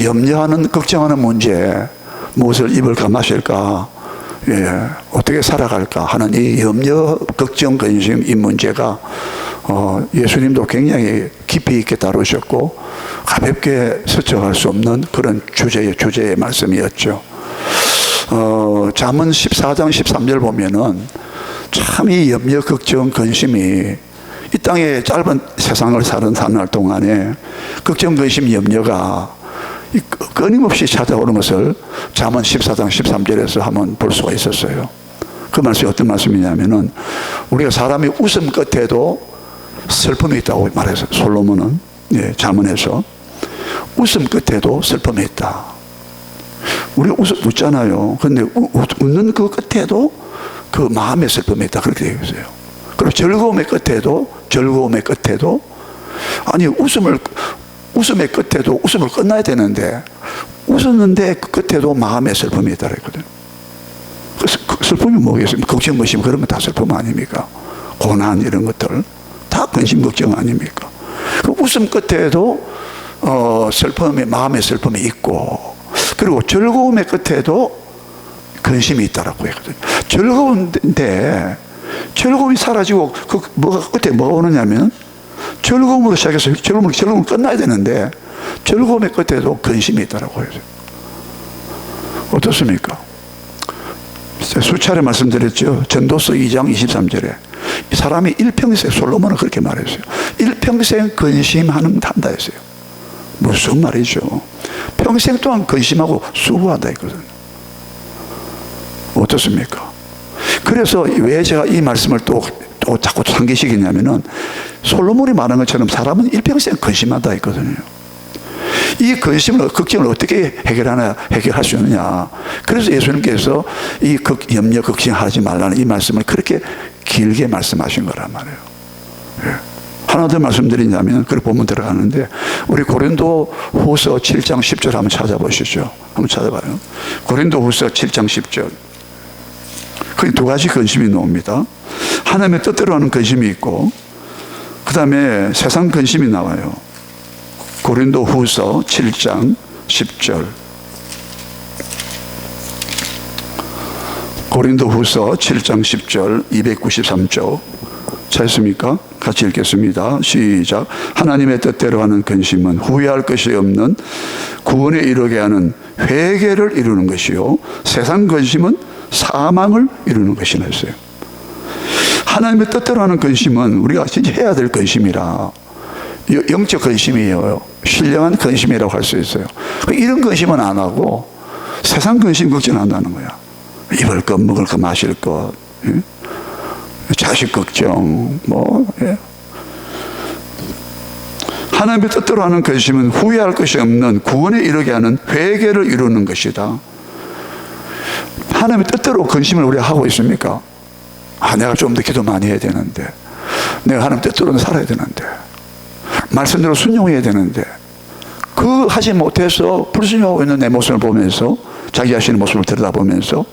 염려하는, 걱정하는 문제, 무엇을 입을까 마실까, 어떻게 살아갈까 하는 이 염려, 걱정, 근심, 이 문제가 예수님도 굉장히 깊이 있게 다루셨고 가볍게 스쳐갈 수 없는 그런 주제의 말씀이었죠. 잠언 14장 13절 보면은 참 이 염려, 걱정, 근심이 이 땅에 짧은 세상을 사는 날 동안에 걱정, 근심, 염려가 끊임없이 찾아오는 것을 잠언 14장 13절에서 한번 볼 수가 있었어요. 그 말씀이 어떤 말씀이냐면은 우리가 사람이 웃음 끝에도 슬픔이 있다고 말해서 솔로몬은 잠언에서 웃음 끝에도 슬픔이 있다. 우리가 웃잖아요. 근데 웃는 그 끝에도 그 마음의 슬픔이 있다. 그렇게 되어 있어요. 그리고 즐거움의 끝에도 아니 웃음의 끝에도 웃음을 끝나야 되는데 웃었는데 그 끝에도 마음의 슬픔이 있다 그랬거든요. 그 슬픔이 뭐겠습니까? 걱정, 근심 그러면 다 슬픔 아닙니까? 고난 이런 것들 다 근심, 걱정 아닙니까? 그 웃음 끝에도 마음의 슬픔이 있고 그리고 즐거움의 끝에도 근심이 있다라고 했거든요. 즐거운데 즐거움이 사라지고 끝에 뭐가 오느냐면 즐거움으로 시작해서 즐거움을 끝나야 되는데 즐거움의 끝에도 근심이 있다라고 해요. 어떻습니까? 수차례 말씀드렸죠. 전도서 2장 23절에 이 사람이 일평생, 솔로몬은 그렇게 말했어요. 일평생 근심한다 했어요. 무슨 말이죠? 평생 동안 근심하고 수고한다 했거든요. 어떻습니까? 그래서 왜 제가 이 말씀을 또 자꾸 상기시키냐면은 솔로몬이 말한 것처럼 사람은 일평생 근심한다 했거든요. 이 근심을, 걱정을 어떻게 해결할 수 있느냐. 그래서 예수님께서 이 염려, 걱정하지 말라는 이 말씀을 그렇게 길게 말씀하신 거란 말이에요. 하나 더 말씀드리냐면, 그렇게 보면 들어가는데, 우리 고린도 후서 7장 10절 한번 찾아보시죠. 한번 찾아봐요. 고린도 후서 7장 10절. 거기 두 가지 근심이 나옵니다. 하나님의 뜻대로 하는 근심이 있고, 그 다음에 세상 근심이 나와요. 고린도 후서 7장 10절. 고린도 후서 7장 10절 293쪽. 찾습니까? 같이 읽겠습니다. 시작. 하나님의 뜻대로 하는 근심은 후회할 것이 없는 구원에 이르게 하는 회개를 이루는 것이요, 세상 근심은 사망을 이루는 것이라 했어요. 하나님의 뜻대로 하는 근심은 우리가 진짜 해야 될 근심이라, 영적 근심이에요. 신령한 근심이라고 할 수 있어요. 이런 근심은 안 하고 세상 근심 걱정한다는 거야. 입을 것, 먹을 것, 마실 것, 자식 걱정, 하나님의 뜻대로 하는 근심은 후회할 것이 없는 구원에 이르게 하는 회개를 이루는 것이다. 하나님의 뜻대로 근심을 우리가 하고 있습니까? 내가 좀 더 기도 많이 해야 되는데, 내가 하나님 뜻대로는 살아야 되는데, 말씀대로 순종해야 되는데, 그 하지 못해서 불순종하고 있는 내 모습을 보면서, 자기 자신의 모습을 들여다보면서,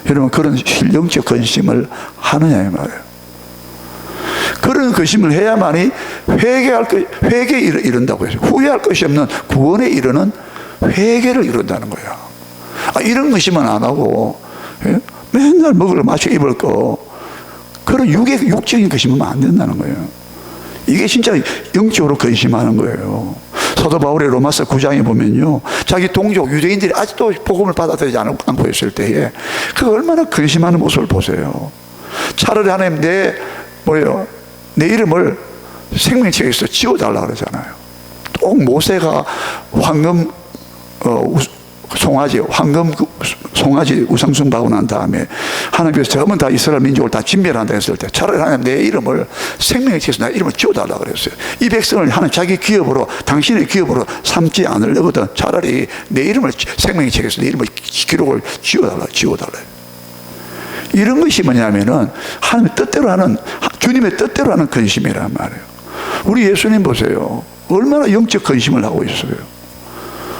여러분 그런 영적 근심을 하느냐 이 말이에요. 그런 근심을 해야만이 회개에 이른다고 해서, 후회할 것이 없는 구원에 이르는 회개를 이룬다는 거야. 이런 근심은 안 하고 맨날 먹을 마시고 입을 거, 그런 육적인 근심은 안 된다는 거예요. 이게 진짜 영적으로 근심하는 거예요. 사도 바울의 로마서 9장에 보면요, 자기 동족 유대인들이 아직도 복음을 받아들이지 않고 있을 때에 그 얼마나 근심하는 모습을 보세요. 차라리 하나님 내 이름을 생명책에서 지워달라 그러잖아요. 또 모세가 황금 송아지 우상숭배하고 난 다음에 하나님께서 전부 다 이스라엘 민족을 다 진멸한다 했을 때 차라리 하나님 내 이름을 생명의 책에서 내 이름을 지워달라 그랬어요. 이 백성을 하나님 자기 기업으로, 당신의 기업으로 삼지 않으려거든 차라리 내 이름을 생명의 책에서 내 이름을 기록을 지워달라. 이런 것이 뭐냐면은 하나님의 뜻대로 하는, 주님의 뜻대로 하는 근심이란 말이에요. 우리 예수님 보세요. 얼마나 영적 근심을 하고 있어요.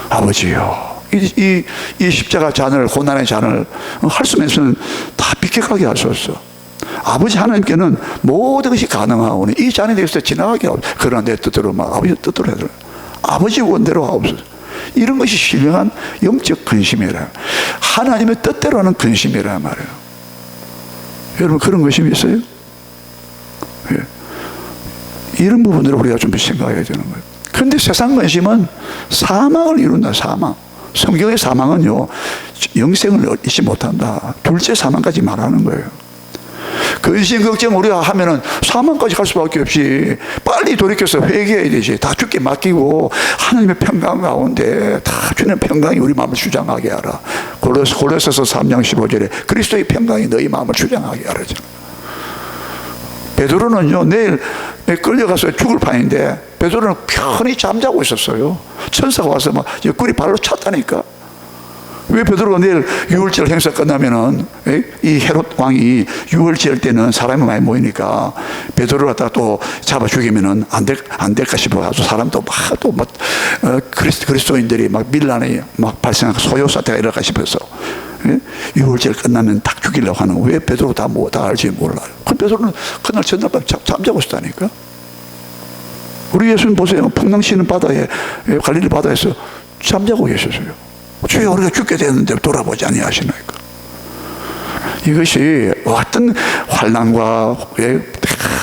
아버지요, 이 십자가 잔을, 고난의 잔을 할 수 없으면 다 비켜가게 하소서. 아버지 하나님께는 모든 것이 가능하오니 이 잔에 대해서 지나가게 하옵소서. 그러나 내 뜻대로 아버지 뜻대로 해도 아버지 원대로 하옵소서. 이런 것이 신령한 영적 근심이라. 하나님의 뜻대로 하는 근심이라 말이에요. 여러분, 그런 근심이 있어요? 예. 이런 부분들을 우리가 좀 생각해야 되는 거예요. 그런데 세상 근심은 사망을 이룬다. 사망. 성경의 사망은요, 영생을 잊지 못한다. 둘째 사망까지 말하는 거예요. 근심 걱정 우리가 하면은 사망까지 갈 수밖에 없이 빨리 돌이켜서 회개해야 되지. 다 주께 맡기고 하나님의 평강 가운데 다 주는 평강이 우리 마음을 주장하게 하라. 골로새서 3장 15절에 그리스도의 평강이 너희 마음을 주장하게 하라. 베드로는요, 내일 끌려가서 죽을 판인데 베드로는 편히 잠자고 있었어요. 천사가 와서 막 옆구리 발로 찼다니까. 왜 베드로가 내일 유월절 행사 끝나면은 이 헤롯 왕이 유월절 때는 사람이 많이 모이니까 베드로를 갖다가 또 잡아 죽이면은 안 될까 싶어가지고 사람도 막 그리스도인들이 막 밀란이 막 발생하고 소요 사태가 일어날까 싶어서 유월절 끝나면 딱 죽이려고 하는. 왜 베드로가 다 알지 몰라요. 그 베드로는 그날 전날 밤 잠자고 있었다니까. 우리 예수님 보세요. 풍랑치는 바다에, 갈릴리 바다에서 잠자고 계셨어요. 주여, 우리가 죽게 되는데 돌아보지 아니하시나이까. 이것이 어떤 환난과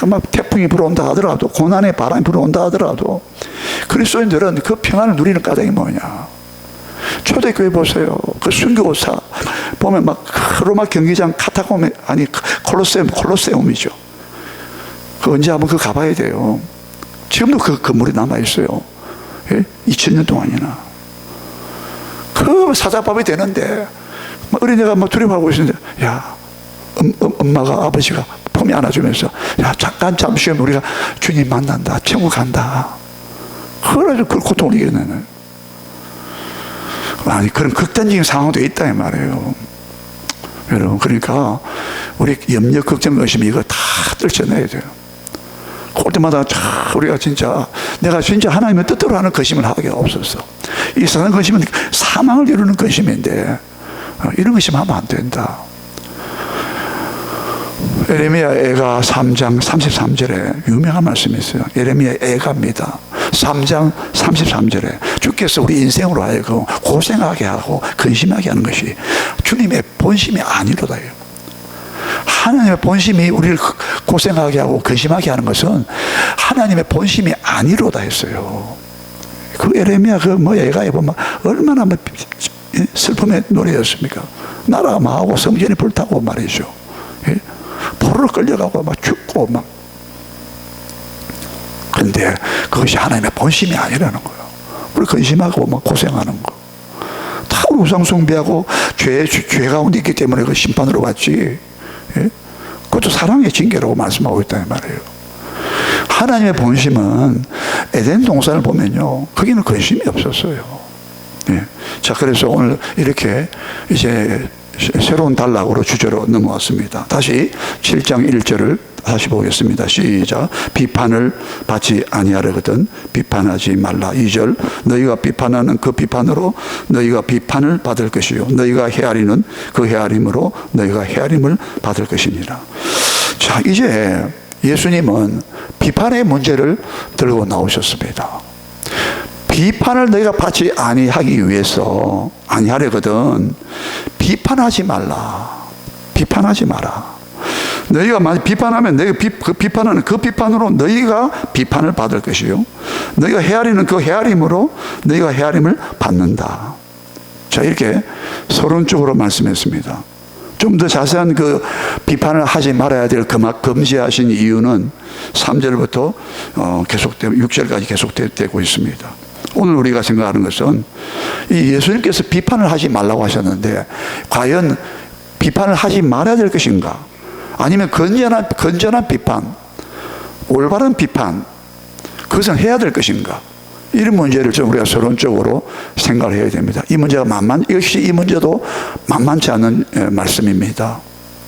막 태풍이 불어온다 하더라도, 고난의 바람이 불어온다 하더라도 그리스도인들은 그 평안을 누리는 까닭이 뭐냐. 초대교회 보세요. 그 순교사 보면 막 로마 경기장 카타콤, 아니 콜로세움이죠. 그 언제 한번 그 가봐야 돼요. 지금도 그 건물이 남아있어요. 2000년 동안이나. 그 사자밥이 되는데 어린애가 막 두려워하고 있는데, 야, 엄마가, 아버지가 품에 안아주면서, 야, 잠시 후에 우리가 주님 만난다, 천국 간다. 그래가지고 그 고통을 이겨내는. 아니, 그런 극단적인 상황도 있다 이 말이에요. 여러분, 그러니까 우리 염려, 걱정, 의심 이거 다 떨쳐내야 돼요. 그럴 때마다 우리가 진짜 내가 진짜 하나님의 뜻대로 하는 근심을 하게 없었어. 이 세상 근심은 사망을 이루는 근심인데 이런 근심하면 안 된다. 예레미야 애가 3장 33절에 유명한 말씀이 있어요. 예레미야 애가입니다. 3장 33절에 주께서 우리 인생으로 하여금 고생하게 하고 근심하게 하는 것이 주님의 본심이 아니로다. 하나님의 본심이 우리를 고생하게 하고 근심하게 하는 것은 하나님의 본심이 아니로다 했어요. 그 예레미야 애가 보면 얼마나 슬픔의 노래였습니까? 나라가 망하고 성전이 불타고 말이죠. 포로로 끌려가고 막 죽고 막. 근데 그것이 하나님의 본심이 아니라는 거예요. 우리 근심하고 막 고생하는 거. 다 우리 우상숭배하고 죄 가운데 있기 때문에 그 심판으로 왔지. 그것도 사랑의 징계라고 말씀하고 있다는 말이에요. 하나님의 본심은 에덴 동산을 보면요, 거기는 근심이 없었어요. 자, 그래서 오늘 이렇게 이제 새로운 단락으로 주제로 넘어왔습니다. 다시 7장 1절을 다시 보겠습니다. 시작. 비판을 받지 아니하려거든 비판하지 말라. 2절. 너희가 비판하는 그 비판으로 너희가 비판을 받을 것이요 너희가 헤아리는 그 헤아림으로 너희가 헤아림을 받을 것이니라. 자, 이제 예수님은 비판의 문제를 들고 나오셨습니다. 비판을 너희가 받지 아니하기 위해서 아니하려거든 비판하지 말라. 비판하지 마라. 너희가 만약 비판하면 그 비판하는 그 비판으로 너희가 비판을 받을 것이요 너희가 헤아리는 그 헤아림으로 너희가 헤아림을 받는다. 자, 이렇게 서론적으로 말씀했습니다. 좀 더 자세한 그 비판을 하지 말아야 될 금지하신 이유는 3절부터 계속되고 6절까지 계속되고 있습니다. 오늘 우리가 생각하는 것은 이 예수님께서 비판을 하지 말라고 하셨는데 과연 비판을 하지 말아야 될 것인가? 아니면 건전한 비판, 올바른 비판, 그것은 해야 될 것인가? 이런 문제를 좀 우리가 서론적으로 생각을 해야 됩니다. 이 문제가 역시 이 문제도 만만치 않은 말씀입니다.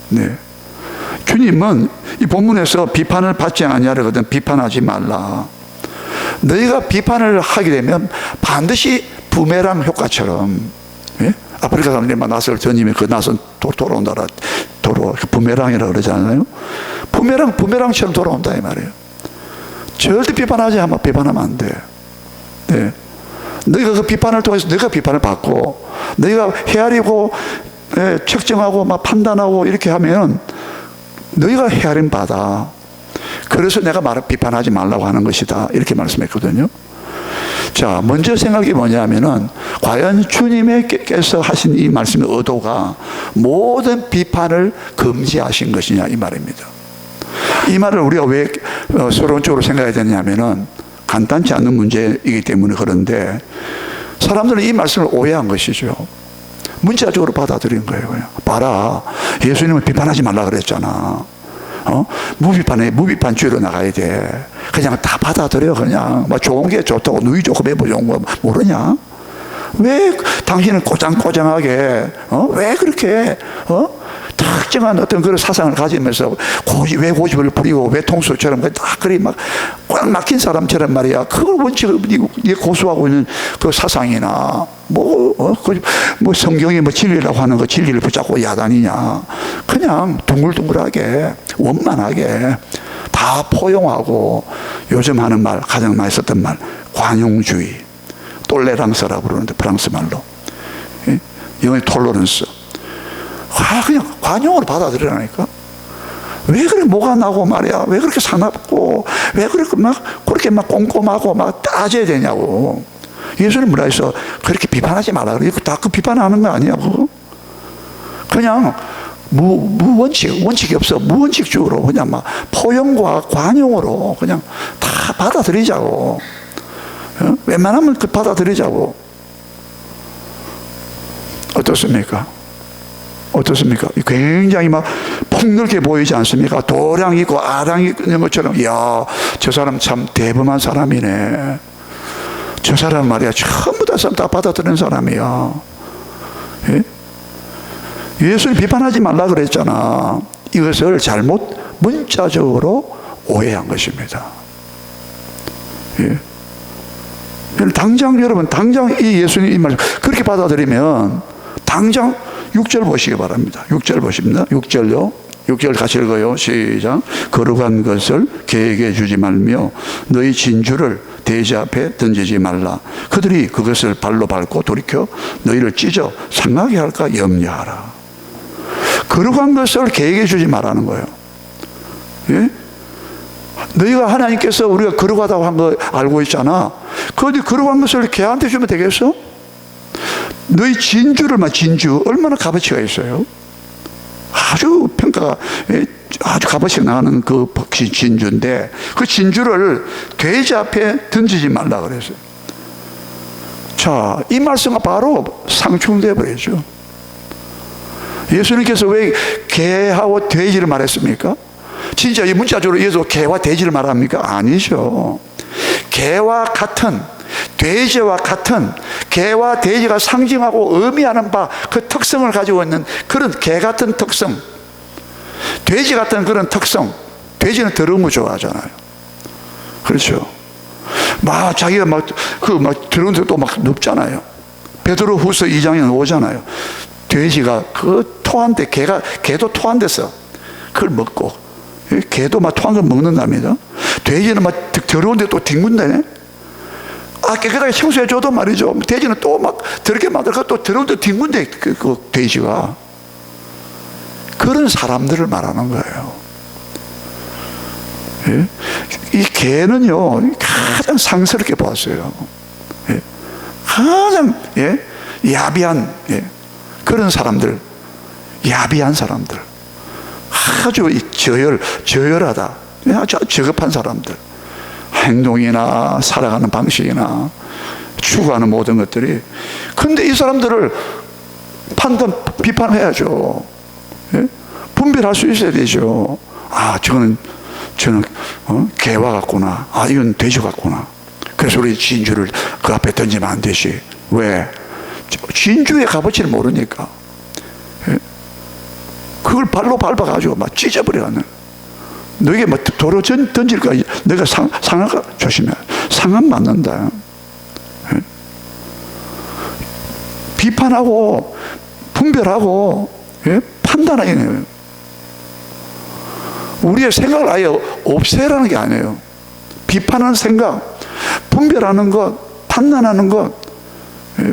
네. 주님은 이 본문에서 비판을 받지 아니하려거든 비판하지 말라. 너희가 비판을 하게 되면 반드시 부메랑 효과처럼, 예? 아프리카 사람들만 낫을 던지면 그 낫은 돌아온다라. 부메랑이라고 그러잖아요. 부메랑처럼 돌아온다 이 말이에요. 절대 비판하지 않으면 비판하면 안 돼. 네. 너희가 그 비판을 통해서 너희가 비판을 받고 너희가 헤아리고 책정하고 막 판단하고 이렇게 하면 너희가 헤아림 받아. 그래서 내가 비판하지 말라고 하는 것이다. 이렇게 말씀했거든요. 자, 먼저 생각이 뭐냐면은 과연 주님께서 하신 이 말씀의 의도가 모든 비판을 금지하신 것이냐 이 말입니다. 이 말을 우리가 왜 서론적으로 생각해야 되냐면은 간단치 않은 문제이기 때문에 그런데 사람들은 이 말씀을 오해한 것이죠. 문자적으로 받아들인 거예요. 그냥. 봐라, 예수님은 비판하지 말라 그랬잖아. 무비판주의로 나가야 돼. 그냥 다 받아들여. 그냥 막 좋은 게 좋다고 누이 좋고 매부 좋은 거 모르냐? 왜 당신은 꼬장꼬장하게 왜 그렇게 특정한 어떤 그런 사상을 가지면서 왜 고집을 부리고 왜 통수처럼 딱 그리 막 꽉 막힌 사람처럼 말이야. 그걸 원칙을 네 고수하고 있는 그 사상이나 뭐 성경이 뭐 진리라고 하는 거 진리를 붙잡고 야단이냐. 그냥 둥글둥글하게 원만하게 다 포용하고 요즘 하는 말 가장 많이 썼던 말 관용주의 똘레랑스라고 부르는데 프랑스 말로 영어의 톨러런스. 그냥 관용으로 받아들이라니까. 왜 그렇게 뭐가 나고 말이야. 왜 그렇게 사납고 왜 그렇게 막 꼼꼼하고 막 따져야 되냐고. 예수님 뭐라 해서 그렇게 비판하지 말라 그래. 다 그 비판하는 거 아니야 그거? 그냥 원칙이 없어. 무원칙적으로 그냥 막 포용과 관용으로 그냥 다 받아들이자고. 웬만하면 그 받아들이자고. 어떻습니까? 어떻습니까? 굉장히 막 폭넓게 보이지 않습니까? 도량 있고 아량 있는 것처럼, 이야, 저 사람 참 대범한 사람이네. 저 사람 말이야, 전부 다 받아들이는 사람이야. 예? 예수를 비판하지 말라 그랬잖아. 이것을 잘못 문자적으로 오해한 것입니다. 예. 여러분, 당장 이 예수님 이 말씀 그렇게 받아들이면 당장 6절 보시기 바랍니다. 6절 보십니다. 6절요. 6절 같이 읽어요. 시작. 거룩한 것을 개에게 주지 말며 너희 진주를 돼지 앞에 던지지 말라. 그들이 그것을 발로 밟고 돌이켜 너희를 찢어 상하게 할까 염려하라. 거룩한 것을 개에게 주지 말라는 거예요. 예? 너희가 하나님께서 우리가 거룩하다고 한 거 알고 있잖아. 그런데 거룩한 것을 개한테 주면 되겠어? 너희 진주 얼마나 값어치가 있어요? 아주 평가가 아주 값어치가 나가는 그 진주인데 그 진주를 돼지 앞에 던지지 말라 그랬어요. 자, 이 말씀과 바로 상충되어 버리죠. 예수님께서 왜 개하고 돼지를 말했습니까? 진짜 이 문자적으로 예수 개와 돼지를 말합니까? 아니죠. 개와 같은, 돼지와 같은, 개와 돼지가 상징하고 의미하는 바 그 특성을 가지고 있는 그런 개 같은 특성, 돼지 같은 그런 특성. 돼지는 더러운 거 좋아하잖아요. 그렇죠. 자기가 더러운 데 또 눕잖아요. 베드로후서 2장에 오잖아요. 돼지가 그 토한데, 개도 토한데서 그걸 먹고, 개도 토한 걸 먹는답니다. 돼지는 더러운데 또 뒹군다네. 깨끗하게 청소해줘도 말이죠. 돼지는 또 더럽게 만들고 또 더러운데 뒹군데, 그 돼지가. 그런 사람들을 말하는 거예요. 예? 이 개는요, 가장 상스럽게 보았어요. 예? 가장, 야비한, 그런 사람들, 야비한 사람들. 아주 저열하다. 아주 저급한 사람들. 행동이나 살아가는 방식이나 추구하는 모든 것들이. 근데 이 사람들을 비판해야죠. 예? 분별할 수 있어야 되죠. 저는 개와 같구나. 이건 돼지 같구나. 그래서 우리 진주를 그 앞에 던지면 안 되지. 왜? 진주의 값어치를 모르니까. 예? 그걸 발로 밟아가지고 찢어버려가는. 너에게 도로 던질까? 너가 상할까? 조심해. 상하면 맞는다. 예? 비판하고, 분별하고, 판단하는 우리의 생각을 아예 없애라는 게 아니에요. 비판하는 생각, 분별하는 것, 판단하는 것, 예?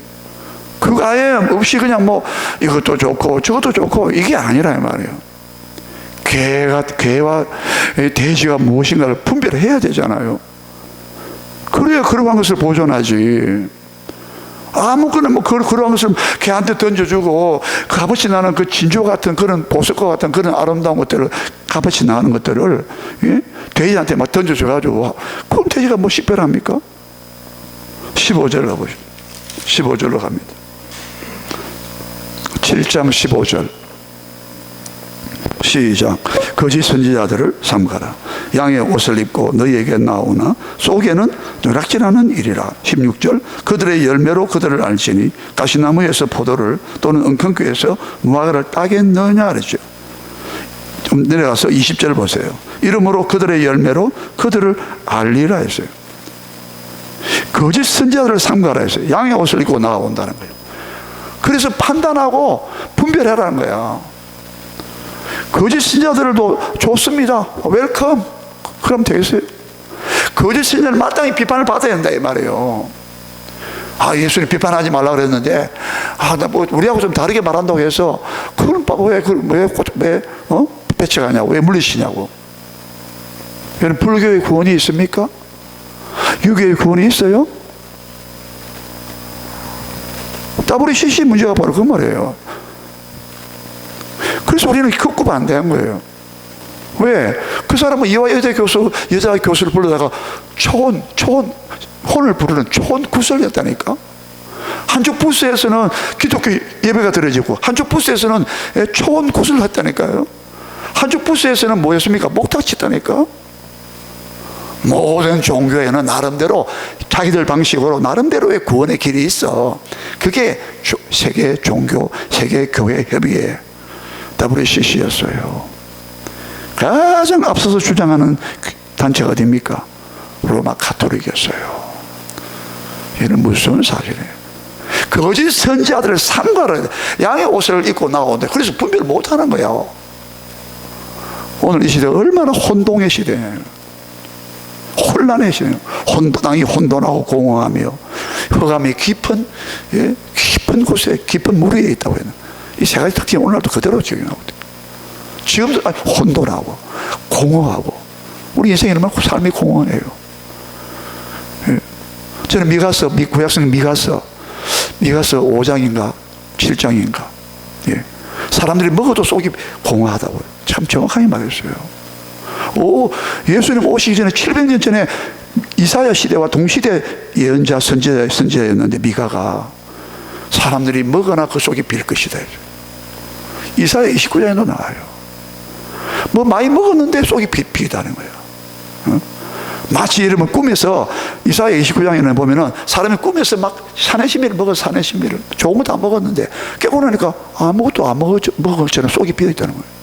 그거 아예 없이 그냥 뭐 이것도 좋고 저것도 좋고 이게 아니라 이 말이에요. 개와 돼지가 무엇인가를 분별해야 되잖아요. 그래야 그러한 것을 보존하지. 아무거나 뭐 그런 것을 개한테 던져주고 값없이 나는 그 진주 같은 그런 보석과 같은 그런 아름다운 것들을 값없이 나는 것들을, 예? 돼지한테 막 던져줘가지고 그럼 돼지가 뭐 식별합니까? 15절 가보시죠. 15절로 갑니다. 7장 15절 시작. 거짓 선지자들을 삼가라. 양의 옷을 입고 너희에게 나오나 속에는 누락질하는 일이라. 16절 그들의 열매로 그들을 알지니 가시나무에서 포도를 또는 엉겅퀴에서 무화과를 따겠느냐 그랬죠. 좀 내려가서 20절 보세요. 이러므로 그들의 열매로 그들을 알리라 했어요. 거짓 선지자들을 삼가라 했어요. 양의 옷을 입고 나온다는 거예요. 그래서 판단하고 분별하라는 거야. 거짓 신자들도 좋습니다. 웰컴. 그럼 되겠어요? 거짓 신자는 마땅히 비판을 받아야 된다 이 말이에요. 아, 예수님 비판하지 말라 그랬는데, 아, 나 뭐 우리하고 좀 다르게 말한다고 해서 그걸 왜 배척하냐고, 왜 물리시냐고. 여러분, 불교의 구원이 있습니까? 유교의 구원이 있어요? WCC 문제가 바로 그 말이에요. 그래서 우리는 극구 반대한 거예요. 왜? 그 사람은 이화 여자 교수를 불러다가 혼을 부르는 초혼 구설이었다니까. 한쪽 부스에서는 기독교 예배가 드려지고 한쪽 부스에서는 초혼 구설을 했다니까요. 한쪽 부스에서는 뭐였습니까? 목탁치다니까. 모든 종교에는 나름대로 자기들 방식으로 나름대로의 구원의 길이 있어. 그게 세계 종교, 세계 교회 협의회 WCC였어요. 가장 앞서서 주장하는 단체가 어디입니까? 로마 가톨릭이었어요. 이는 무서운 사실이에요. 거짓 선지자들을 삼가라. 양의 옷을 입고 나오는데 그래서 분별 못하는 거야. 오늘 이 시대 얼마나 혼동의 시대예요. 혼란의 시대예요. 땅이 혼돈하고 공허하며 흑암이 깊은 곳에 깊은 물 위에 있다고 해요. 이 세 가지 특징이 오늘날도 그대로 적용하고 있어요. 지금도 혼돈하고 공허하고 우리 인생에는 삶이 공허해요. 예. 저는 구약성 미가서 5장인가 7장인가, 예. 사람들이 먹어도 속이 공허하다고요. 참 정확하게 말했어요. 예수님 오시기 전에 700년 전에 이사야 시대와 동시대 예언자 선지자였는데 미가가 사람들이 먹어나 그 속이 빌 것이다. 이사야 29장에도 나와요. 뭐 많이 먹었는데 속이 비다는 거예요. 마치 이러면 꿈에서 이사야 29장에는 보면은 사람이 꿈에서 막 사내신미를 먹어서 사내신미를 좋은 것도 안 먹었는데 깨고 나니까 아무것도 안 먹은 것처럼 속이 비어 있다는 거예요.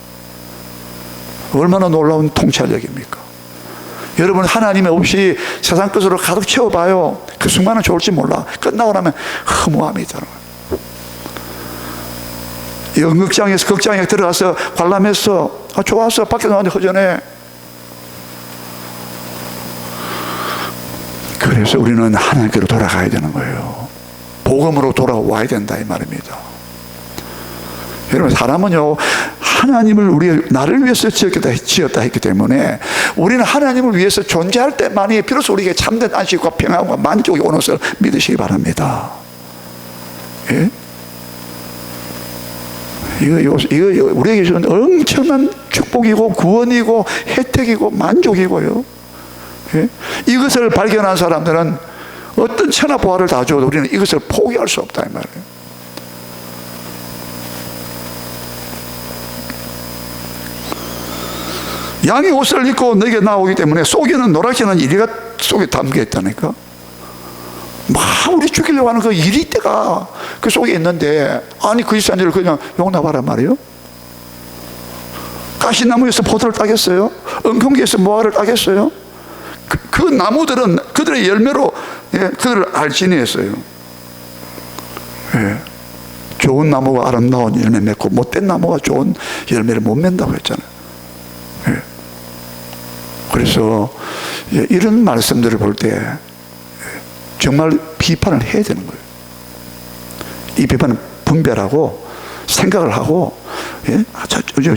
얼마나 놀라운 통찰력입니까? 여러분, 하나님 없이 세상 것으로 가득 채워봐요. 그 순간은 좋을지 몰라. 끝나고 나면 허무함이 있다는 거예요. 연극장에서 극장에 들어가서 관람했어. 좋았어. 밖에 나왔는데 허전해. 그래서 우리는 하나님께로 돌아가야 되는 거예요. 복음으로 돌아와야 된다 이 말입니다. 여러분, 사람은요 하나님을 나를 위해서 지었다 했기 때문에 우리는 하나님을 위해서 존재할 때만이 비로소 우리에게 참된 안식과 평안과 만족이 오는 것을 믿으시기 바랍니다. 예? 이거 우리에게 주는 엄청난 축복이고 구원이고 혜택이고 만족이고요. 예? 이것을 발견한 사람들은 어떤 천하보화를 다 줘도 우리는 이것을 포기할 수 없다 이 말이에요. 양의 옷을 입고 너에게 나오기 때문에 속에는 노랗게는 이리가 속에 담겨 있다니까. 막 우리 죽이려고 하는 그 이리때가 그 속에 있는데, 아니 그 이산지를 그냥 용납하란 말이에요. 가시나무에서 포도를 따겠어요? 엉겅퀴에서 무화과를 따겠어요? 그 나무들은 그들의 열매로 그들을 알지니 했어요. 예. 좋은 나무가 아름다운 열매 맺고 못된 나무가 좋은 열매를 못 맺는다고 했잖아요. 예. 그래서 이런 말씀들을 볼 때 정말 비판을 해야 되는 거예요. 이 비판은 분별하고 생각을 하고, 예?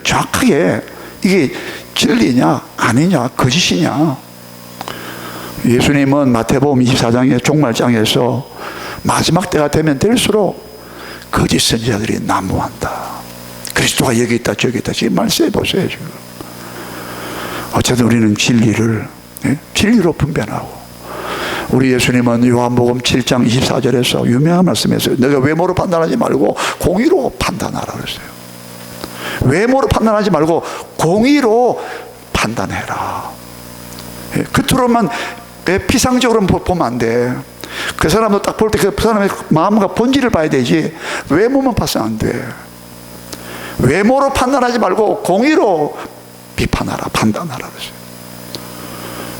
정확하게 이게 진리냐 아니냐 거짓이냐. 예수님은 마태복음 24장의 종말장에서 마지막 때가 되면 될수록 거짓 선지자들이 난무한다. 그리스도가 여기 있다 저기 있다 지금 말씀해 보세요. 지금 어쨌든 우리는 진리를, 예? 진리로 분별하고, 우리 예수님은 요한복음 7장 24절에서 유명한 말씀했어요. 너가 외모로 판단하지 말고 공의로 판단하라 그랬어요. 외모로 판단하지 말고 공의로 판단해라. 예, 겉으로만 피상적으로 보면 안 돼. 그 사람도 딱 볼 때 그 사람의 마음과 본질을 봐야 되지 외모만 봐서는 안 돼. 외모로 판단하지 말고 공의로 비판하라, 판단하라 그랬어요.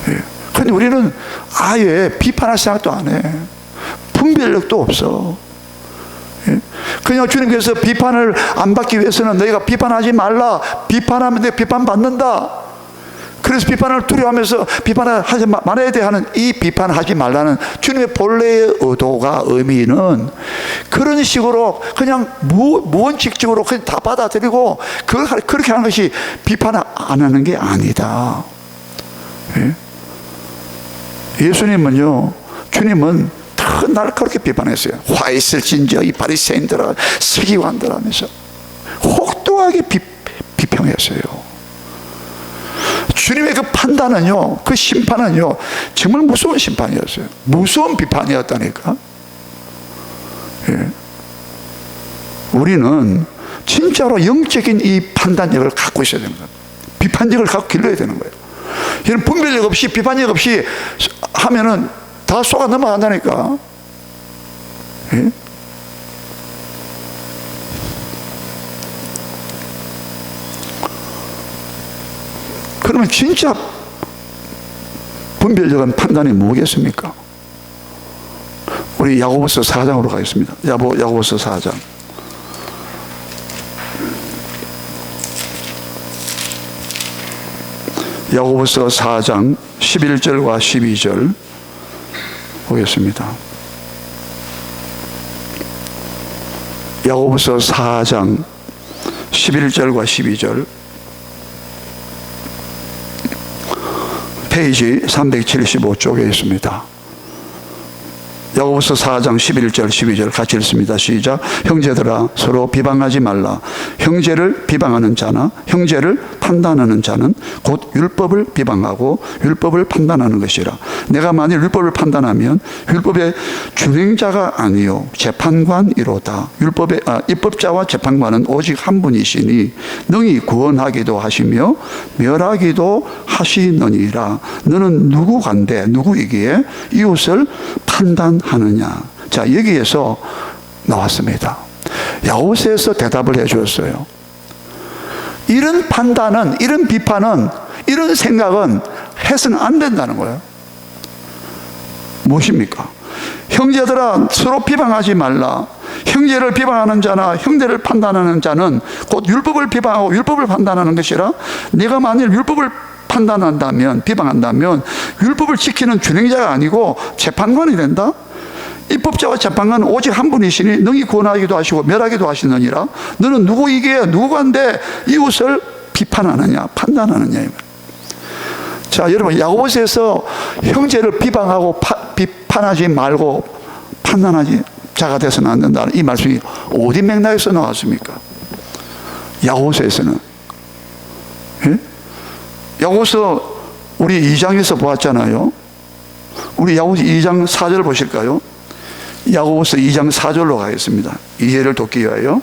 예. 근데 우리는 아예 비판할 생각도 안 해. 분별력도 없어. 예? 그냥 주님께서 비판을 안 받기 위해서는 너희가 비판하지 말라. 비판하면 내가 비판받는다. 그래서 비판을 두려워하면서 비판을 하지 말아야 돼 하는 이 비판하지 말라는 주님의 본래의 의도가, 의미는 그런 식으로 그냥 무원칙적으로 그냥 다 받아들이고 그렇게 하는 것이 비판 안 하는 게 아니다. 예? 예수님은요, 주님은 더 날카롭게 비판했어요. 화 있을진저 이 바리새인들아 서기관들 하면서 혹독하게 비평했어요. 주님의 그 판단은요, 그 심판은요, 정말 무서운 심판이었어요. 무서운 비판이었다니까. 예. 우리는 진짜로 영적인 이 판단력을 갖고 있어야 되는 거예요. 비판력을 갖고 길러야 되는 거예요. 이런 분별력 없이 비판력 없이 하면은 다 속아 넘어간다니까. 예? 그러면 진짜 분별력은 판단이 뭐겠습니까? 우리 야고보서 4장으로 가겠습니다. 야고보서 4장. 야고보서 4장 11절과 12절 보겠습니다. 야고보서 4장 11절과 12절, 페이지 375쪽에 있습니다. 야고보서 4장 11절 12절 같이 읽습니다. 시작. 형제들아 서로 비방하지 말라. 형제를 비방하는 자나 형제를 판단하는 자는 곧 율법을 비방하고 율법을 판단하는 것이라. 내가 만일 율법을 판단하면 율법의 준행자가 아니요 재판관이로다. 입법자와 재판관은 오직 한 분이시니 능히 구원하기도 하시며 멸하기도 하시느니라. 너는 누구 간대 누구이기에 이웃을 판단하느냐. 자, 여기에서 나왔습니다. 야고보서에서 대답을 해 주었어요. 이런 판단은, 이런 비판은, 이런 생각은 해서는 안 된다는 거예요. 무엇입니까? 형제들아 서로 비방하지 말라. 형제를 비방하는 자나 형제를 판단하는 자는 곧 율법을 비방하고 율법을 판단하는 것이라. 내가 만일 율법을 판단한다면, 비방한다면 율법을 지키는 준행자가 아니고 재판관이 된다. 입법자와 재판관은 오직 한 분이시니 능히 구원하기도 하시고 멸하기도 하시느니라. 너는 누구이기에 누구간데 이웃을 비판하느냐 판단하느냐. 자, 여러분 야고보서에서 형제를 비방하고 비판하지 말고 판단하지 자가 돼서는 안 된다는 이 말씀이 어디 맥락에서 나왔습니까? 야고보서에서는. 예? 야고보서 우리 2장에서 보았잖아요. 우리 야고보서 2장 4절 보실까요? 야고보서 2장 4절로 가겠습니다. 이해를 돕기 위하여.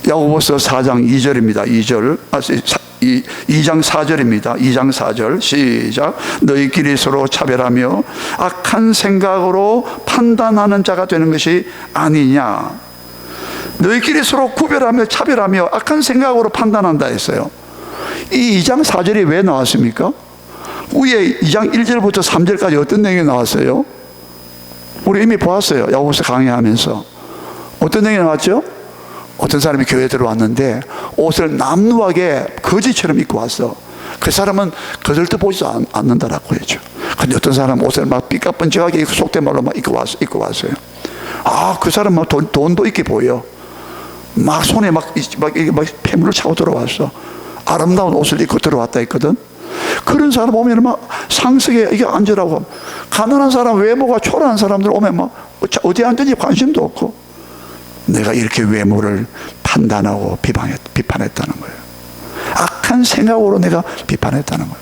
야고보서 4장 2절입니다. 2장 4절입니다. 2장 4절 시작. 너희끼리 서로 차별하며 악한 생각으로 판단하는 자가 되는 것이 아니냐. 너희끼리 서로 구별하며 차별하며 악한 생각으로 판단한다 했어요. 이 2장 4절이 왜 나왔습니까? 위에 2장 1절부터 3절까지 어떤 내용이 나왔어요? 우리 이미 보았어요. 야고보서 강의하면서. 어떤 내용이 나왔죠? 어떤 사람이 교회에 들어왔는데 옷을 남루하게 거지처럼 입고 왔어. 그 사람은 거들떠 보지도 않는다라고 했죠. 근데 어떤 사람은 옷을 막 삐까뻔쩍하게 속된 말로 막 입고 왔어요. 그 사람 막 돈도 있게 보여. 막 손에 막 폐물을 차고 들어왔어. 아름다운 옷을 입고 들어왔다 했거든. 그런 사람 오면 막 상석에 이게 앉으라고. 가난한 사람, 외모가 초라한 사람들 오면 막 어디 앉든지 관심도 없고. 내가 이렇게 외모를 판단하고 비판했다는 거예요. 악한 생각으로 내가 비판했다는 거예요.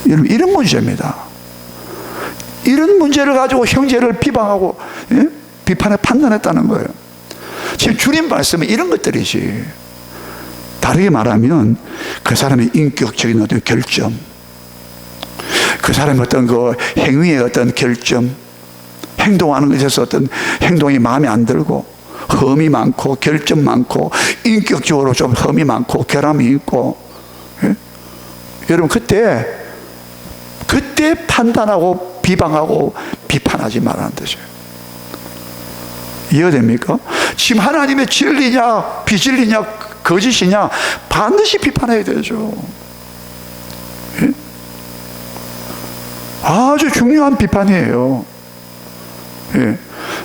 여러분, 이런 문제입니다. 이런 문제를 가지고 형제를 비방하고, 예? 비판에 판단했다는 거예요. 지금 주님 말씀은 이런 것들이지. 다르게 말하면 그 사람의 인격적인 어떤 결점, 그 사람의 어떤 그 행위의 어떤 결점, 행동하는 것에서 어떤 행동이 마음에 안 들고 흠이 많고 결점 많고 인격적으로 좀 흠이 많고 결함이 있고, 예? 여러분 그때 판단하고 비방하고 비판하지 말라는 뜻이에요. 이해됩니까? 지금 하나님의 진리냐 비진리냐 거짓이냐 반드시 비판해야 되죠. 예? 아주 중요한 비판이에요. 예.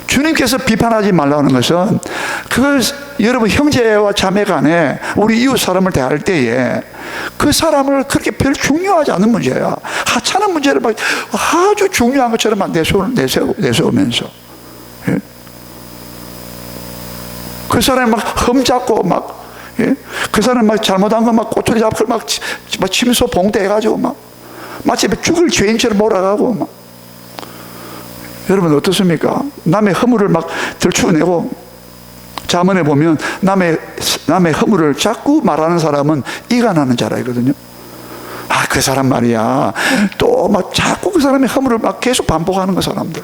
주님께서 비판하지 말라는 것은 그걸 여러분 형제와 자매 간에 우리 이웃 사람을 대할 때에 그 사람을 그렇게 별 중요하지 않은 문제야. 하찮은 문제를 막 아주 중요한 것처럼 내세우면서, 예? 그 사람이 막 흠잡고 막, 예? 그 사람이 막 잘못한 거 막 꼬투리 잡고 막 침소 봉대 해가지고 막 마치 죽을 죄인처럼 몰아가고 막. 여러분 어떻습니까? 남의 허물을 막 들추어내고, 잠언에 보면 남의 허물을 자꾸 말하는 사람은 이가 나는 자라거든요. 그 사람 말이야. 또 막 자꾸 그 사람의 허물을 막 계속 반복하는 그 사람들.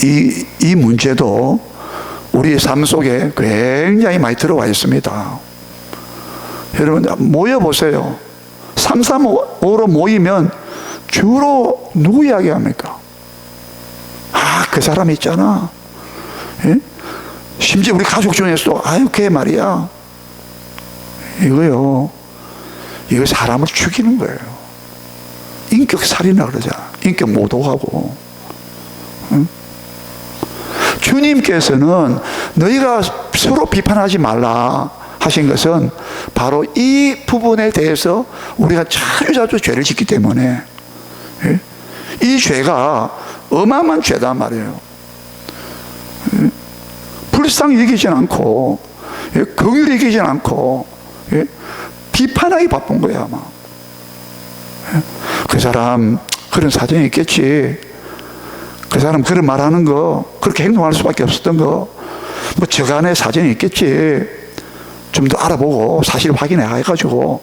이 문제도 우리의 삶 속에 굉장히 많이 들어와 있습니다. 여러분 모여보세요. 335로 모이면 주로 누구 이야기합니까? 그 사람 있잖아. 예? 심지어 우리 가족 중에서도 걔 말이야. 이거 사람을 죽이는 거예요. 인격 살인이라고 그러잖아. 인격 모독하고. 응? 주님께서는 너희가 서로 비판하지 말라 하신 것은 바로 이 부분에 대해서 우리가 자주 죄를 짓기 때문에, 예? 이 죄가 어마어마한 죄다 말이에요. 예? 불쌍히 여기진 않고, 예? 긍휼히 여기진 않고, 예? 비판하기 바쁜 거야 아마. 예? 그 사람 그런 사정이 있겠지. 그 사람 그런 말하는 거, 그렇게 행동할 수밖에 없었던 거, 뭐 저간의 사정이 있겠지. 좀 더 알아보고 사실 확인해가지고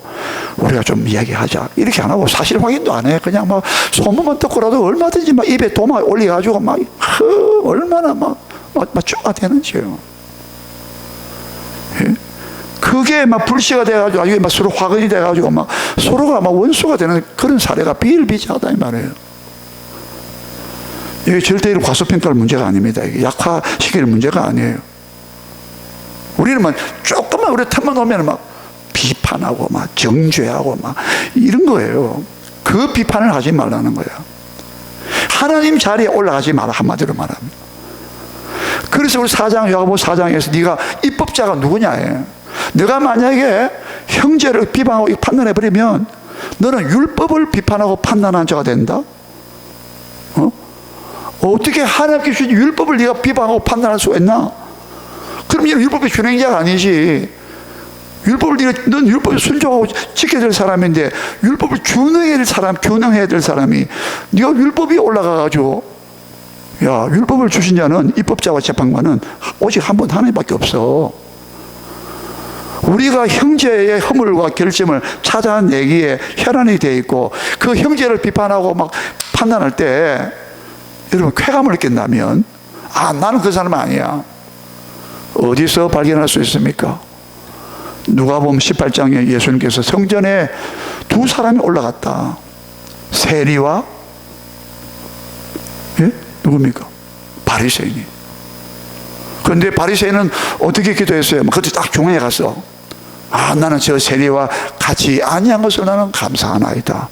우리가 좀 이야기하자. 이렇게 안 하고 사실 확인도 안 해. 그냥 막 소문만 듣고라도 얼마든지 막 입에 도마 올려가지고 막 얼마나 막 쭈가 되는지요. 예? 그게 막 불씨가 돼가지고 나중에 막 서로 화근이 돼가지고 막 서로가 막 원수가 되는 그런 사례가 비일비재하다 이 말이에요. 이게 절대 과소평가할 문제가 아닙니다. 이게 약화시킬 문제가 아니에요. 우리는 막 조금만 우리 틈만 오면 막 비판하고 막 정죄하고 막 이런 거예요. 그 비판을 하지 말라는 거야. 하나님 자리에 올라가지 마라, 한마디로 말하면. 그래서 우리 야고보 4장에서 네가 입법자가 누구냐 해. 네가 만약에 형제를 비방하고 판단해버리면 너는 율법을 비판하고 판단한 자가 된다. 어떻게 하나님께 주신 율법을 네가 비방하고 판단할 수가 있나? 그럼 얘는 율법의 준행자가 아니지. 넌 율법에 순종하고 지켜야 될 사람인데 율법을 준행해야 될 사람이 네가 율법이 올라가가지고, 야, 율법을 주신 자는 입법자와 재판관은 오직 한 분 하나님밖에 없어. 우리가 형제의 허물과 결점을 찾아내기에 혈안이 되어 있고 그 형제를 비판하고 막 판단할 때 여러분 쾌감을 느낀다면 나는 그 사람 아니야. 어디서 발견할 수 있습니까? 누가복음 18장에 예수님께서 성전에 두 사람이 올라갔다. 세리와 누굽니까? 바리새인이. 그런데 바리새인은 어떻게 기도했어요? 그때 딱 중앙에 가서 나는 저 세리와 같이 아니한 것을 나는 감사하나이다.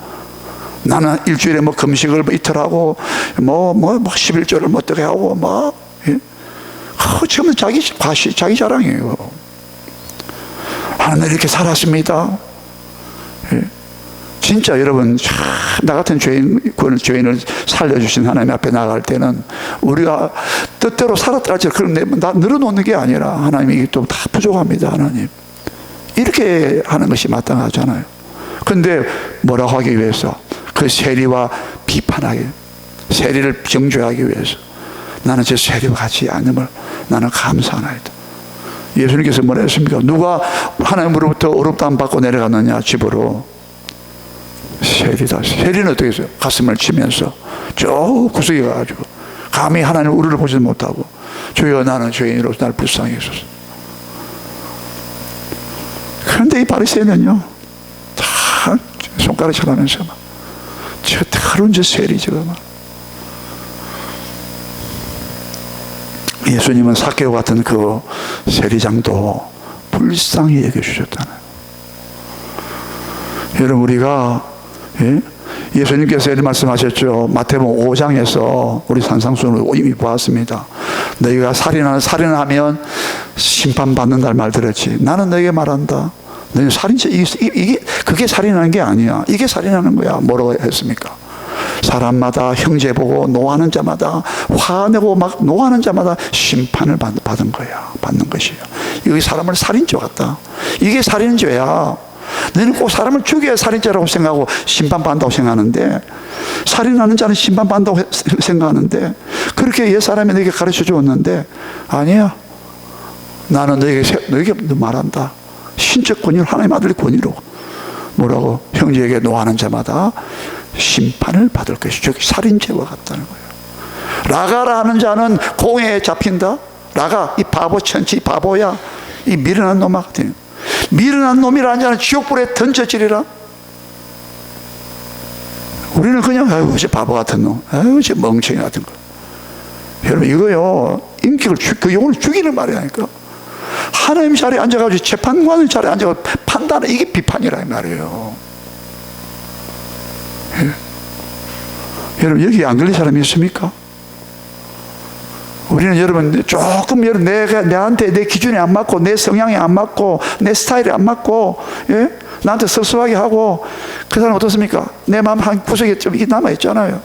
나는 일주일에 뭐 금식을 뭐 이틀 하고 뭐 11조를 뭐 어떻게 하고 뭐 지금 자기 자랑이에요. 하나님 이렇게 살았습니다. 진짜 여러분, 나 같은 죄인을 살려주신 하나님 앞에 나갈 때는 우리가 뜻대로 살았다 할지 그럼 나 늘어놓는 게 아니라 하나님이 또 다 부족합니다. 하나님 이렇게 하는 것이 마땅하잖아요. 근데 뭐라고 하기 위해서? 그 세리와 비판하기, 세리를 정죄하기 위해서 나는 제 세리와 같이 않음을 나는 감사하나이다. 예수님께서 뭐라 했습니까? 누가 하나님으로부터 어렵다함 받고 내려갔느냐? 집으로 세리다. 세리는 어떻게 했어요? 가슴을 치면서 저 구석에 가가지고 감히 하나님 우리를 보지도 못하고 주여 나는 죄인으로서 날 불쌍히 해소서. 그런데 이 바리새인은요 다 손가락 쳐가면서 막 저 다른 저 세리 저거 막. 예수님은 삭개오 같은 그 세리장도 불쌍히 여겨주셨잖아요. 여러분 우리가 예수님께서 이런 말씀하셨죠. 마태복음 5장에서 우리 산상수훈을 이미 보았습니다. 너희가 살인하면 심판받는다는 말 들었지. 나는 너에게 말한다. 너희 살인죄 그게 살인하는 게 아니야. 이게 살인하는 거야. 뭐라고 했습니까? 사람마다 형제 보고 노하는 자마다 화내고 막 노하는 자마다 심판을 받는 거야. 받는 것이야. 이게 사람을 살인죄 같다. 이게 살인죄야. 너는 꼭 사람을 죽여야 살인죄라고 생각하고 심판받는다고 생각하는데, 살인하는 자는 심판받는다고 생각하는데, 그렇게 옛사람이 너에게 가르쳐 주었는데 아니야. 나는 너에게 말한다. 신적 권위를 하나님 아들의 권위로 뭐라고? 형제에게 노하는 자마다 심판을 받을 것이 즉 살인죄와 같다는 거예요. 라가라 하는 자는 공회에 잡힌다. 라가 이 바보 천치 이 바보야. 이 미련한 놈아 같은 미련한 놈이라는 자는 지옥불에 던져지리라. 우리는 그냥 아이고 저 바보 같은 놈, 아이고 저 멍청이 같은 거. 여러분 이거요 인격을 그 영혼을 죽이는 말이라니까. 하나님 자리에 앉아가지고 재판관의 자리에 앉아가지고 판단은 이게 비판이라는 말이에요. 여러분 여기 안 걸린 사람이 있습니까? 우리는 여러분 조금 내한테 내 기준에 안 맞고 내 성향에 안 맞고 내 스타일에 안 맞고 나한테 섭섭하게 하고 그 사람 어떻습니까? 내 마음 한 구석에 좀 이게 남아있잖아요.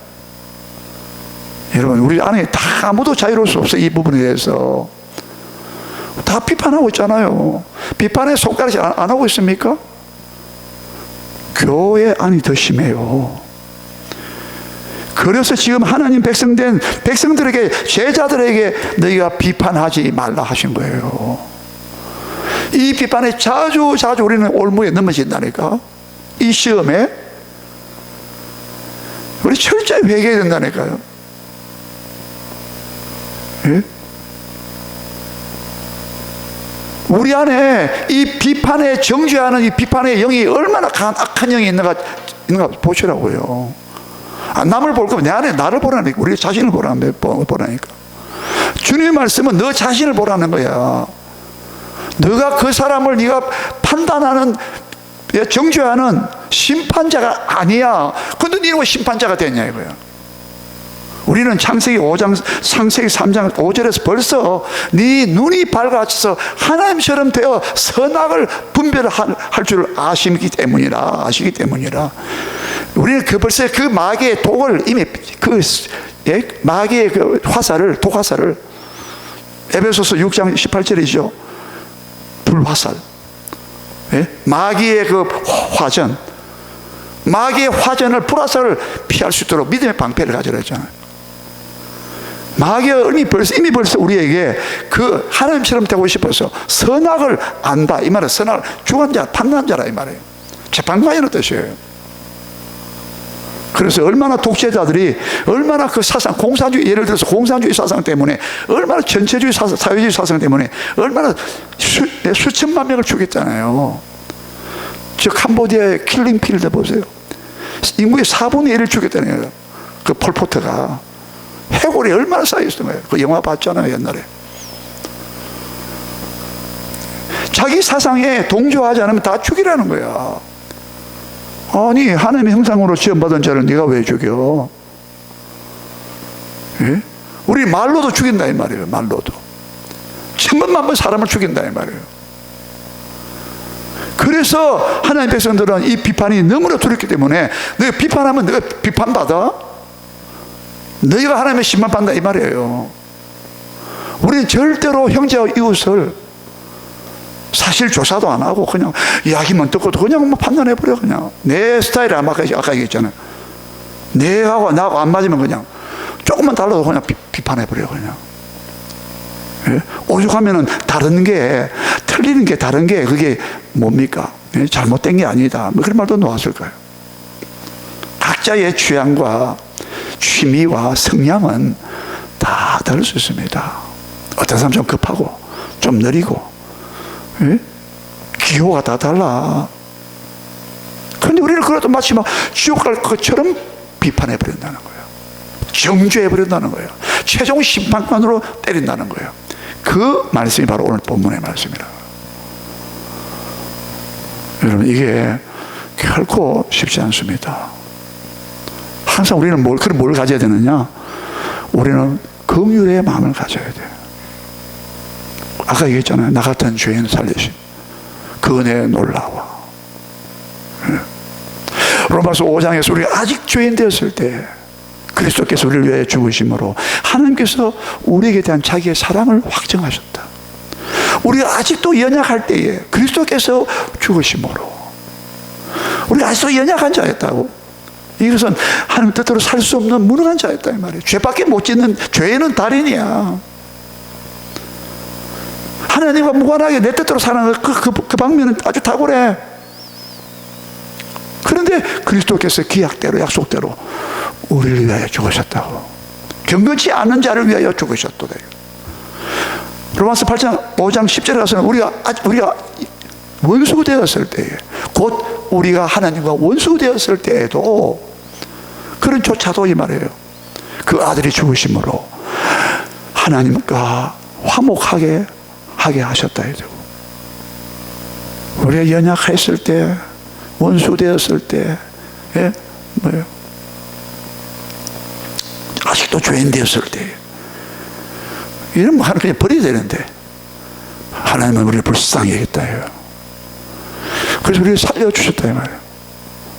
여러분 우리 안에 다 아무도 자유로울 수 없어요. 이 부분에 대해서 다 비판하고 있잖아요. 비판에 손가락질 안 하고 있습니까? 교회 안이 더 심해요. 그래서 지금 하나님 백성들에게 제자들에게 너희가 비판하지 말라 하신 거예요. 이 비판에 자주 우리는 올무에 넘어진다니까. 이 시험에 우리 철저히 회개해야 된다니까요. 예? 우리 안에 이 비판에 정죄하는 이 비판의 영이 얼마나 악한 영이 있는가 보시라고요. 남을 볼 거면 내 안에 나를 보라니까. 우리 자신을 보라니까. 주님의 말씀은 너 자신을 보라는 거야. 너가 그 사람을 네가 판단하는 정죄하는 심판자가 아니야. 근데 너는 왜 심판자가 됐냐 이거야. 우리는 창세기 5장, 창세기 3장 5절에서 벌써 네 눈이 밝아져서 하나님처럼 되어 선악을 분별할 줄 아시기 때문이라. 우리는 벌써 그 마귀의 독을 이미 마귀의 독화살을 에베소서 6장 18절이죠. 불화살. 마귀의 그 화전. 마귀의 화전을 불화살을 피할 수 있도록 믿음의 방패를 가지라 했잖아요. 마귀가 이미 벌써 우리에게 그 하나님처럼 되고 싶어서 선악을 안다. 이 말은 선악을 주관 자, 판단한 자라 이 말이에요. 재판관이라는 뜻이에요. 그래서 얼마나 독재자들이 얼마나 그 사상, 공산주의, 예를 들어서 공산주의 사상 때문에 얼마나 전체주의 사상, 사회주의 사상 때문에 얼마나 수천만 명을 죽였잖아요. 저 캄보디아의 킬링필드 보세요. 인구의 4분의 1을 죽였다는 거예요. 그 폴포트가. 해골이 얼마나 쌓여있던 거예요. 그 영화 봤잖아요 옛날에. 자기 사상에 동조하지 않으면 다 죽이라는 거야. 아니, 하나님의 형상으로 지음받은 자를 네가 왜 죽여? 예? 우리 말로도 죽인다 이 말이에요. 말로도 천번만번 사람을 죽인다 이 말이에요. 그래서 하나님 백성들은 이 비판이 너무나 두렵기 때문에 너가 비판하면 너가 비판받아? 너희가 하나님의 심판받는다 이 말이에요. 우리는 절대로 형제와 이웃을 사실 조사도 안 하고 그냥 이야기만 듣고도 그냥 뭐 판단해버려. 그냥 내 스타일이 아까 얘기했잖아요. 내하고 나하고 안 맞으면 그냥 조금만 달라도 그냥 비판해버려. 그냥 예? 오죽하면은 다른 게 틀리는 게 다른 게 그게 뭡니까? 예? 잘못된 게 아니다 뭐 그런 말도 나왔을 거예요. 각자의 취향과 취미와 성향은 다 다를 수 있습니다. 어떤 사람 좀 급하고 좀 느리고 예? 기호가 다 달라. 그런데 우리는 그래도 마치 막 지옥 갈 것처럼 비판해 버린다는 거예요. 정죄해 버린다는 거예요. 최종 심판관으로 때린다는 거예요. 그 말씀이 바로 오늘 본문의 말씀이라. 여러분, 이게 결코 쉽지 않습니다. 항상 우리는 뭘 가져야 되느냐? 우리는 긍휼의 마음을 가져야 돼요. 아까 얘기했잖아요. 나 같은 죄인 살리신 그 은혜에 놀라워. 로마서 5장에서 우리가 아직 죄인 되었을 때 그리스도께서 우리를 위하여 죽으심으로 하나님께서 우리에게 대한 자기의 사랑을 확증하셨다. 우리가 아직도 연약할 때에 그리스도께서 죽으심으로 우리가 아직도 연약한 자였다고. 이것은 하나님 뜻대로 살 수 없는 무능한 자였다 이 말이에요. 죄밖에 못 짓는 죄인은 달인이야. 하나님과 무관하게 내 뜻대로 사는 그 방면은 아주 탁월해. 그런데 그리스도께서 기약대로 약속대로 우리를 위하여 죽으셨다고. 경건치 않은 자를 위하여 죽으셨도다. 로마서 8장 5장 10절에 가서는 우리가 원수 되었을 때에 곧 우리가 하나님과 원수 되었을 때에도 그런 조차도 이 말이에요. 그 아들이 죽으심으로 하나님과 화목하게 하게 하셨다 해도 우리가 연약했을 때 원수 되었을 때 예? 뭐예요? 아직도 죄인 되었을 때 이런 거 하나 그냥 버려야 되는데 하나님은 우리를 불쌍히 여겼다 해요. 그래서 우리를 살려주셨다 이 말이에요.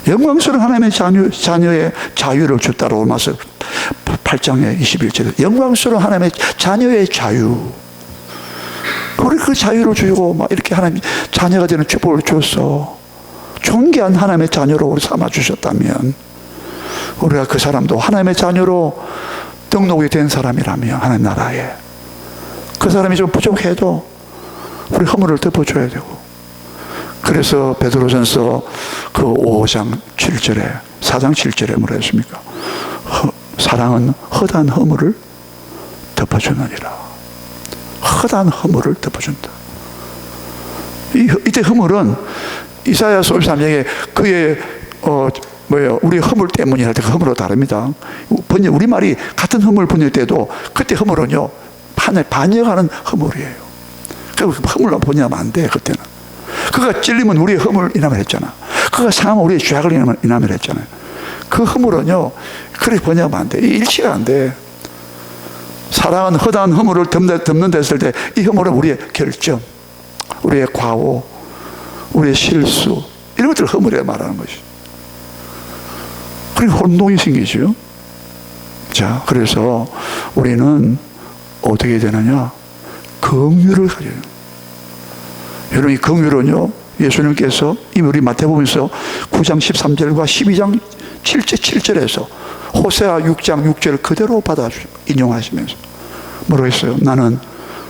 영광스러운 하나님의 자녀의 자유를 줬다고 로마서 8장의 21절에 영광스러운 하나님의 자녀의 자유. 우리 그 자유를 주고 막 이렇게 하나님 자녀가 되는 축복을 줬어. 존귀한 하나님의 자녀로 우리 삼아 주셨다면 우리가 그 사람도 하나님의 자녀로 등록이 된 사람이라면 하나님 나라에 그 사람이 좀 부족해도 우리 허물을 덮어줘야 되고. 그래서 베드로전서 그 5장 7절에 4장 7절에 뭐라 했습니까? 사랑은 허다한 허물을 덮어주느니라. 허다한 허물을 덮어준다. 이때 허물은 이사야서 53장에 그의 우리 허물 때문이라 그 허물로 다릅니다. 우리말이 같은 허물 번역 때도 그때 허물은요 반역하는 허물이에요. 그 허물로 번역하면 안 돼. 그때는 그가 찔리면 우리의 허물 인하면 했잖아. 그가 상하면 우리의 죄악을 인하면 했잖아요. 그 허물은요 그렇게 번역하면 안 돼. 일치가 안 돼. 사랑은 허다한 허물을 덮는 데 했을 때 이 허물은 우리의 결점, 우리의 과오, 우리의 실수 이런 것들을 허물이라 말하는 것이. 그러니까 혼동이 생기죠. 자, 그래서 우리는 어떻게 되느냐? 긍휼을 가져요. 여러분, 이 긍휼은요 예수님께서 이미 우리 마태복음에서 9장 13절과 12장 7절에서 호세아 6장 6절을 그대로 인용하시면서 뭐라고 했어요? 나는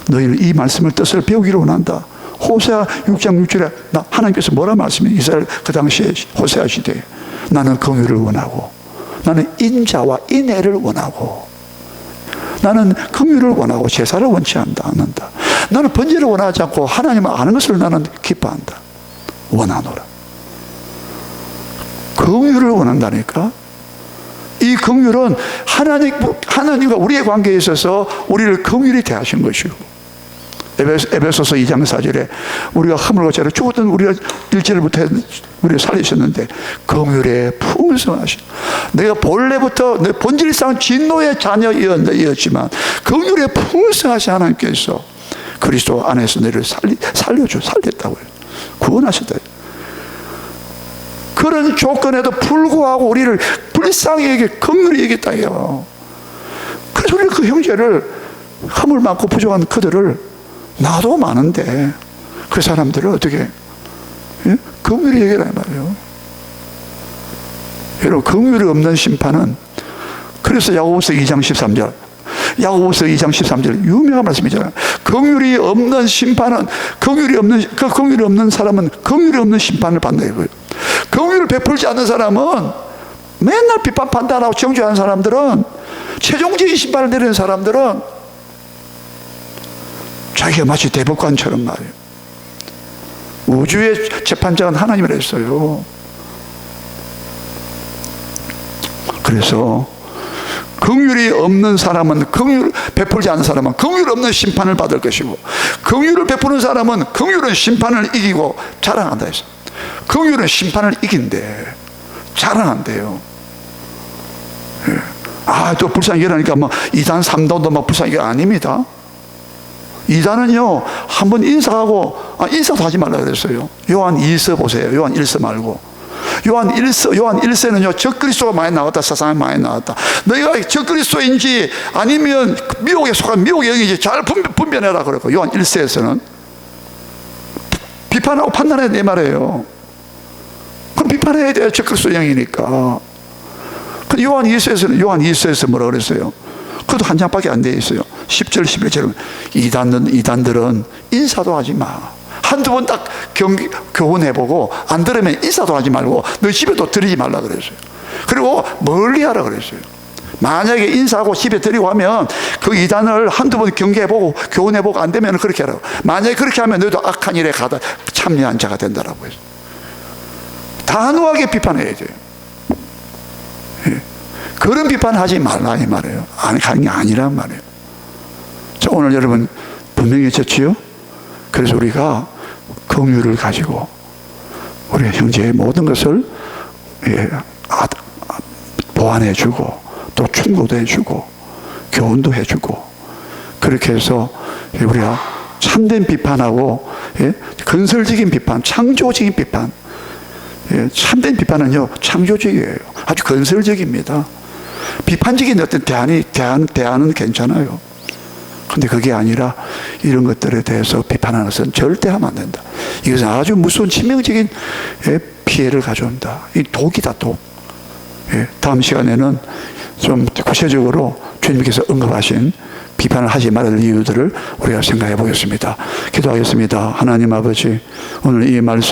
너희는 이 말씀을 뜻을 배우기를 원한다. 호세아 6장 6절에 하나님께서 뭐라 말씀해요? 이스라엘 그 당시에 호세아 시대에 나는 긍휼을 원하고 나는 인자와 인애를 원하고 나는 긍휼을 원하고 제사를 원치 않는다. 나는 번제를 원하지 않고 하나님을 아는 것을 나는 기뻐한다. 원하노라. 긍휼을 원한다니까. 이 긍휼은 하나님과 우리의 관계에 있어서 우리를 긍휼히 대하신 것이고 에베소서 2장 4절에 우리가 허물과 죄로 죽었던 우리가 일절부터 우리를 살리셨는데 긍휼에 풍성하신, 내가 본래부터 내 본질상 진노의 자녀였지만 긍휼에 풍성하신 하나님께서 그리스도 안에서 너를 살렸다고요. 구원하셨다. 그런 조건에도 불구하고 우리를 불쌍히 여기 긍휼히 여겼다요. 그래서 우리 그 형제를, 허물 많고 부족한 그들을, 나도 많은데 그 사람들을 어떻게 긍휼히 여기라 말이에요. 여러분, 긍휼이 없는 심판은, 그래서 야고보서 2장 13절, 야고보서 2장 13절 유명한 말씀이잖아요. 긍휼이 없는 심판은, 긍휼이 없는 사람은 긍휼이 없는 심판을 받는 거예요. 긍휼을 베풀지 않는 사람은, 맨날 비판 판단하고 정죄하는 사람들은, 최종적인 심판을 내리는 사람들은 자기가 마치 대법관처럼 말이에요. 우주의 재판장은 하나님이라 했어요. 그래서 긍휼이 없는 사람은, 긍휼 베풀지 않는 사람은 긍휼 없는 심판을 받을 것이고, 긍휼을 베푸는 사람은 긍휼은 심판을 이기고 자랑한다 했어요. 긍휼은 심판을 이긴대, 자랑한대요. 예. 또 불쌍히 여기라니까 뭐 2단 3단도 막 불쌍히 여기 아닙니다. 2단은요 한번 인사하고, 인사도 하지 말라 그랬어요. 요한 2서 보세요. 요한 1서 말고 요한 1서는요 적그리스도가 많이 나왔다, 세상에 많이 나왔다. 너희가 적그리스도인지 아니면 미혹에 속한 미혹의 영인지 잘 분별해라 그랬고, 요한 1서에서는 비판하고 판단해야 돼 말이에요. 그럼 비판해야 돼요, 적그리스도 영이니까. 근데 요한 2서에서 뭐라 그랬어요? 그것도 한 장밖에 안 돼 있어요. 10절 11절은 이단들은 인사도 하지 마. 한두 번 딱 교훈해보고 안 들으면 인사도 하지 말고 너 집에도 들이지 말라 그랬어요. 그리고 멀리 하라 그랬어요. 만약에 인사하고 집에 들이고 하면 그 이단을 한두 번 경계해보고 교훈해보고 안 되면 그렇게 하라고. 만약에 그렇게 하면 너희도 악한 일에 가다 참여한 자가 된다라고 했어요. 단호하게 비판해야 돼요. 예. 그런 비판하지 말라 이 말이에요. 하는 게 아니란 말이에요. 자, 오늘 여러분 분명해졌지요? 그래서 우리가 긍휼을 가지고 우리 형제의 모든 것을 보완해주고 또 충고도 해주고 교훈도 해주고, 그렇게 해서 우리가 참된 비판하고 건설적인 비판, 창조적인 비판, 참된 비판은요 창조적이에요. 아주 건설적입니다. 비판적인 어떤 대안은 괜찮아요. 근데 그게 아니라 이런 것들에 대해서 비판하는 것은 절대 하면 안 된다. 이것은 아주 무서운 치명적인 피해를 가져온다. 이 독이다, 독. 다음 시간에는 좀 구체적으로 주님께서 언급하신 비판을 하지 말아야 할 이유들을 우리가 생각해 보겠습니다. 기도하겠습니다. 하나님 아버지, 오늘 이 말씀